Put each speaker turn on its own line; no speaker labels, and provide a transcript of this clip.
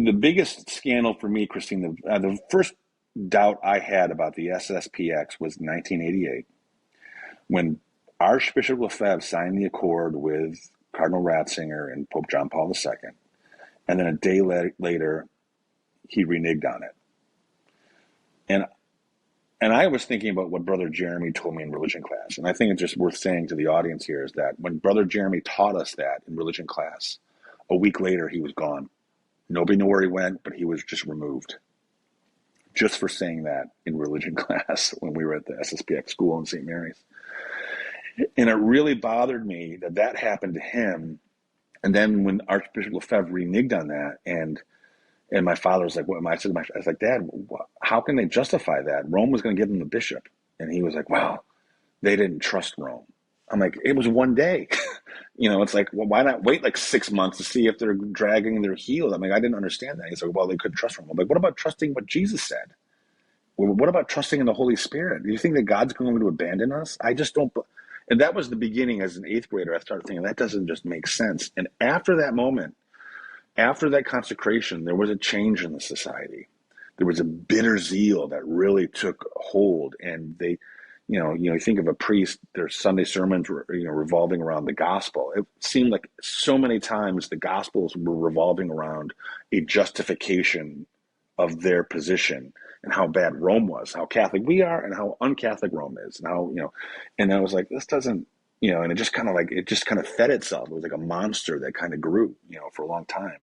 The biggest scandal for me, Christine, the first doubt I had about the SSPX was 1988 when Archbishop Lefebvre signed the accord with Cardinal Ratzinger and Pope John Paul II, and then a day later he reneged on it. And I was thinking about what Brother Jeremy told me in religion class, and I think it's just worth saying to the audience here is that when Brother Jeremy taught us that in religion class, a week later he was gone. Nobody knew where he went, but he was just removed. Just for saying that in religion class when we were at the SSPX school in St. Mary's. And it really bothered me that that happened to him. And then when Archbishop Lefebvre reneged on that, and my father was like, "What am I?" I was like, "Dad, how can they justify that? Rome was going to give him the bishop." And he was like, "Well, they didn't trust Rome." I'm like, "It was one day." It's like, well, why not wait like 6 months to see if they're dragging their heels? I'm like, I didn't understand that. He's like, well, they couldn't trust Rome. I'm like, what about trusting what Jesus said? Well, what about trusting in the Holy Spirit? Do you think that God's going to abandon us? I just don't. And that was the beginning as an eighth grader. I started thinking that doesn't just make sense. And after that moment, after that consecration, there was a change in the society. There was a bitter zeal that really took hold, and they, you think of a priest. Their Sunday sermons were, revolving around the gospel. It seemed like so many times the gospels were revolving around a justification of their position and how bad Rome was, how Catholic we are, and how un-Catholic Rome is, and how And I was like, this doesn't, and it just kind of fed itself. It was like a monster that kind of grew, for a long time.